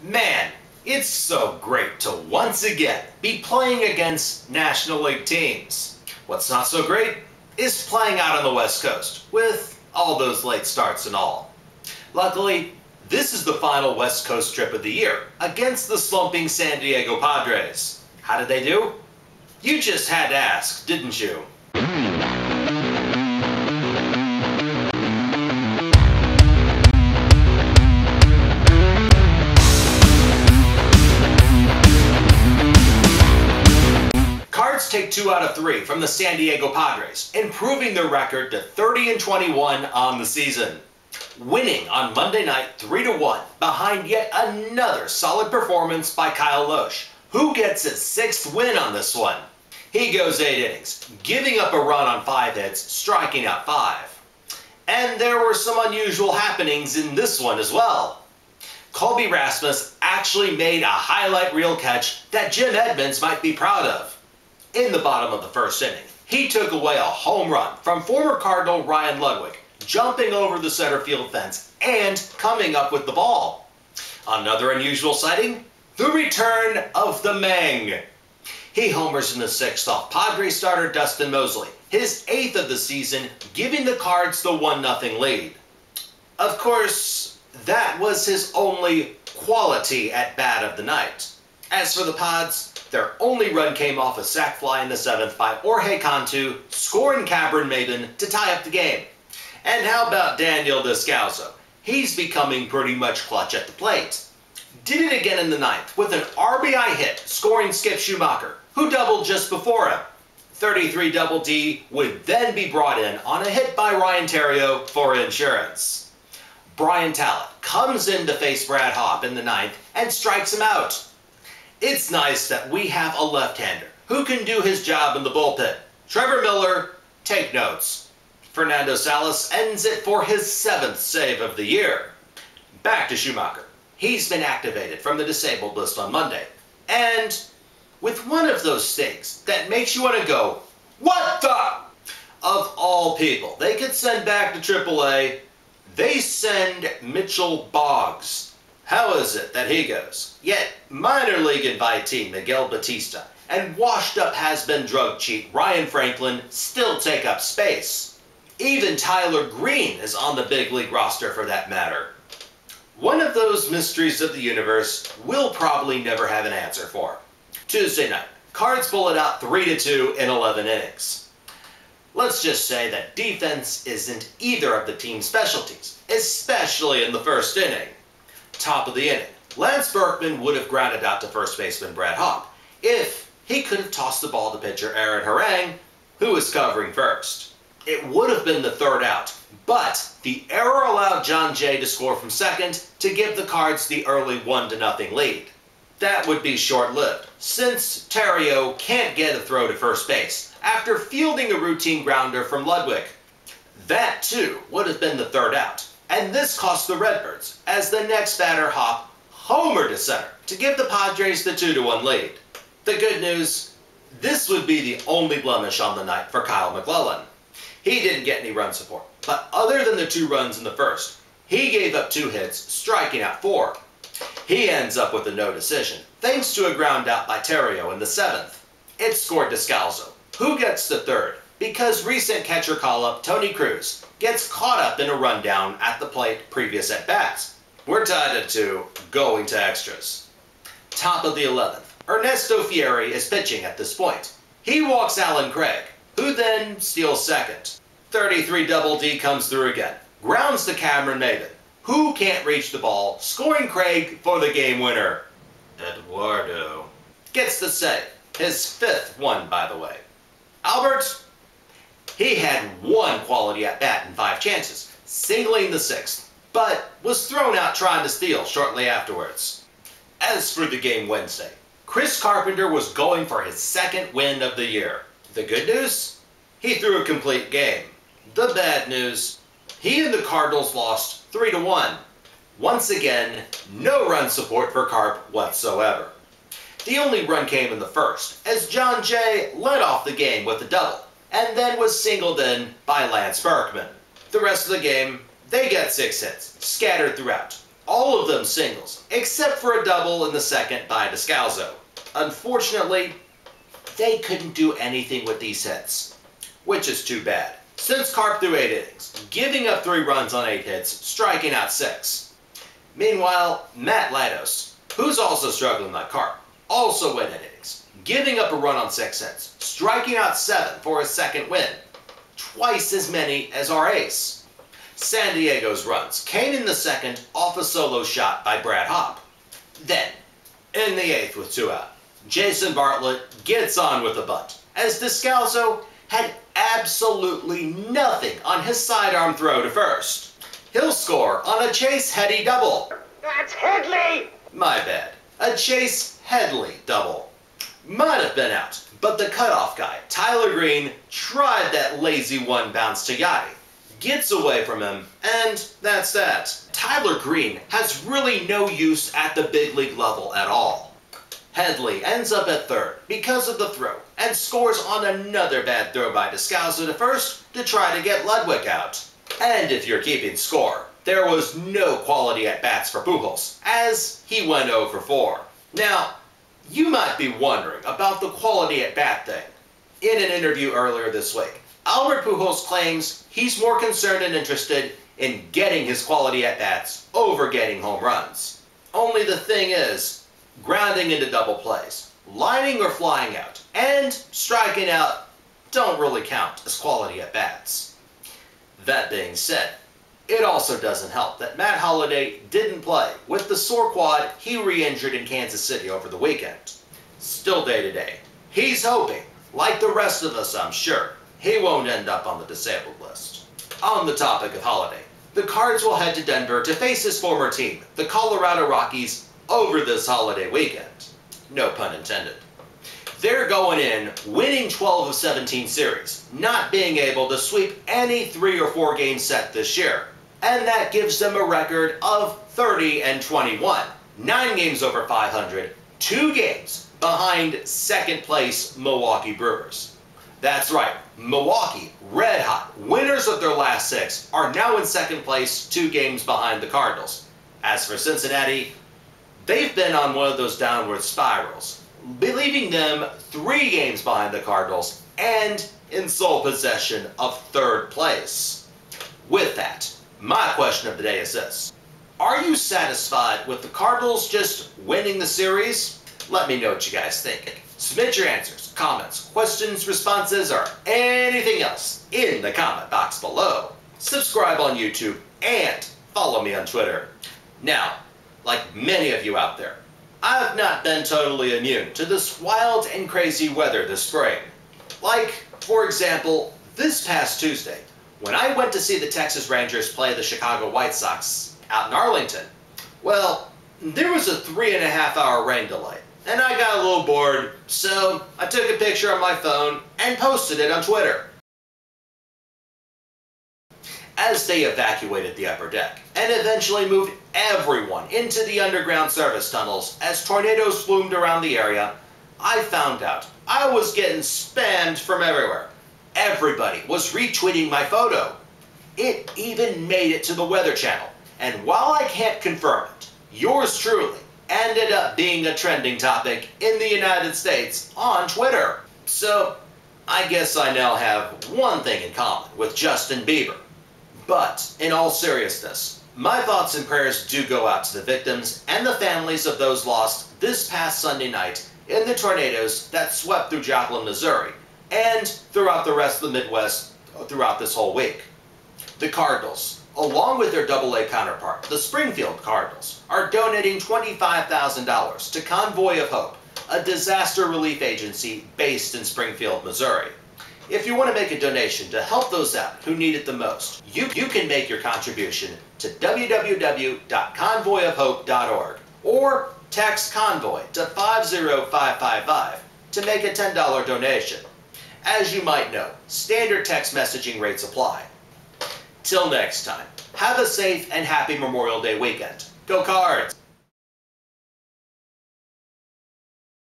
Man, it's so great to once again be playing against National League teams. What's not so great is playing out on the West Coast with all those late starts and all. Luckily, this is the final West Coast trip of the year against the slumping San Diego Padres. How did they do? You just had to ask, didn't you? Cards take 2 out of 3 from the San Diego Padres, improving their record to 30-21 on the season. Winning on Monday night 3-1 behind yet another solid performance by Kyle Loesch, who gets his 6th win on this one. He goes 8 innings, giving up a run on 5 hits, striking out 5. And there were some unusual happenings in this one as well. Colby Rasmus actually made a highlight reel catch that Jim Edmonds might be proud of. In the bottom of the first inning, he took away a home run from former Cardinal Ryan Ludwig, jumping over the center field fence and coming up with the ball. Another unusual sighting, the return of the Meng. He homers in the 6th off Padres starter Dustin Mosley, his 8th of the season, giving the Cards the 1-0 lead. Of course, that was his only quality at bat of the night. As for the Pods, their only run came off a sac fly in the 7th by Jorge Cantu, scoring Cameron Maybin to tie up the game. And how about Daniel Descalso? He's becoming pretty much clutch at the plate. Did it again in the 9th with an RBI hit, scoring Skip Schumacher, who doubled just before him. 33 Double D would then be brought in on a hit by Ryan Theriot for insurance. Brian Talent comes in to face Brad Hopp in the 9th and strikes him out. It's nice that we have a left-hander who can do his job in the bullpen. Trevor Miller, take notes. Fernando Salas ends it for his 7th save of the year. Back to Schumacher. He's been activated from the disabled list on Monday. And with one of those things that makes you want to go, what the? Of all people they could send back to AAA, they send Mitchell Boggs. How is it that he goes? Yet minor league invitee Miguel Batista and washed-up has-been drug cheat Ryan Franklin still take up space. Even Tyler Green is on the big league roster for that matter. One of those mysteries of the universe we'll probably never have an answer for. Tuesday night, Cards pull it out 3-2 in 11 innings. Let's just say that defense isn't either of the team's specialties, especially in the first inning. Top of the inning, Lance Berkman would have grounded out to first baseman Brad Hopp if he could have tossed the ball to pitcher Aaron Harang, who was covering first. It would have been the 3rd out, but the error allowed John Jay to score from second to give the Cards the early 1-0 lead. That would be short-lived, since Theriot can't get a throw to first base after fielding a routine grounder from Ludwig. That, too, would have been the 3rd out, and this cost the Redbirds, as the next batter Hopp homered to center to give the Padres the 2-1 lead. The good news, this would be the only blemish on the night for Kyle McClellan. He didn't get any run support, but other than the 2 runs in the first, he gave up 2 hits, striking out 4. He ends up with a no decision, thanks to a ground out by Theriot in the 7th. It scored Descalso, who gets the 3rd, because recent catcher call-up Tony Cruz gets caught up in a rundown at the plate previous at-bats. We're tied at 2, going to extras. Top of the 11th, Ernesto Fieri is pitching at this point. He walks Alan Craig, who then steals second. 33 Double D comes through again, grounds to Cameron Maybin, who can't reach the ball, scoring Craig for the game winner. Eduardo gets the save, his 5th one by the way. Albert, he had 1 quality at-bat in 5 chances, singling the 6th, but was thrown out trying to steal shortly afterwards. As for the game Wednesday, Chris Carpenter was going for his 2nd win of the year. The good news? He threw a complete game. The bad news? He and the Cardinals lost 3-1. Once again, no run support for Carp whatsoever. The only run came in the 1st, as John Jay led off the game with a double, and then was singled in by Lance Berkman. The rest of the game, they get 6 hits, scattered throughout. All of them singles, except for a double in the second by Descalzo. Unfortunately, they couldn't do anything with these hits, which is too bad, since Carp threw 8 innings, giving up 3 runs on 8 hits, striking out 6. Meanwhile, Matt Latos, who's also struggling like Carp, also went 8 innings, giving up a run on 6 hits, striking out 7 for his second win, twice as many as our ace. San Diego's runs came in the second off a solo shot by Brad Hopp. Then, in the 8th with 2 out, Jason Bartlett gets on with a bunt, as Descalzo had absolutely nothing on his sidearm throw to first. He'll score on a Chase Heady double. That's Headley! My bad. A Chase Headley double. Might have been out, but the cutoff guy, Tyler Green, tried that lazy one bounce to Yachty. Gets away from him, and that's that. Tyler Green has really no use at the big league level at all. Headley ends up at third because of the throw, and scores on another bad throw by Descalzo to first to try to get Ludwig out. And if you're keeping score, there was no quality at-bats for Pujols, as he went 0 for 4. Now, you might be wondering about the quality at-bat thing. In an interview earlier this week, Albert Pujols claims he's more concerned and interested in getting his quality at-bats over getting home runs. Only the thing is, grounding into double plays, lining or flying out, and striking out don't really count as quality at-bats. That being said, it also doesn't help that Matt Holliday didn't play with the sore quad he re-injured in Kansas City over the weekend. Still day-to-day, he's hoping, like the rest of us I'm sure, he won't end up on the disabled list. On the topic of Holliday, the Cards will head to Denver to face his former team, the Colorado Rockies, over this holiday weekend. No pun intended. They're going in winning 12 of 17 series, not being able to sweep any 3 or 4 game set this year. And that gives them a record of 30-21, 9 games over 500, 2 games behind second place Milwaukee Brewers. That's right, Milwaukee, red hot, winners of their last 6, are now in second place, 2 games behind the Cardinals. As for Cincinnati, they've been on one of those downward spirals, leaving them 3 games behind the Cardinals and in sole possession of 3rd place. With that, my question of the day is this. Are you satisfied with the Cardinals just winning the series? Let me know what you guys think. Submit your answers, comments, questions, responses, or anything else in the comment box below. Subscribe on YouTube and follow me on Twitter. Now, like many of you out there, I've not been totally immune to this wild and crazy weather this spring. Like, for example, this past Tuesday, when I went to see the Texas Rangers play the Chicago White Sox out in Arlington. Well, there was a 3.5-hour rain delay, and I got a little bored, so I took a picture on my phone and posted it on Twitter. As they evacuated the upper deck and eventually moved everyone into the underground service tunnels as tornadoes flumed around the area, I found out I was getting spammed from everywhere. Everybody was retweeting my photo. It even made it to the Weather Channel, and while I can't confirm it, yours truly ended up being a trending topic in the United States on Twitter. So, I guess I now have one thing in common with Justin Bieber. But, in all seriousness, my thoughts and prayers do go out to the victims and the families of those lost this past Sunday night in the tornadoes that swept through Joplin, Missouri, and throughout the rest of the Midwest throughout this whole week. The Cardinals, along with their AA counterpart, the Springfield Cardinals, are donating $25,000 to Convoy of Hope, a disaster relief agency based in Springfield, Missouri. If you want to make a donation to help those out who need it the most, you can make your contribution to www.convoyofhope.org or text Convoy to 50555 to make a $10 donation. As you might know, standard text messaging rates apply. Till next time, have a safe and happy Memorial Day weekend. Go Cards!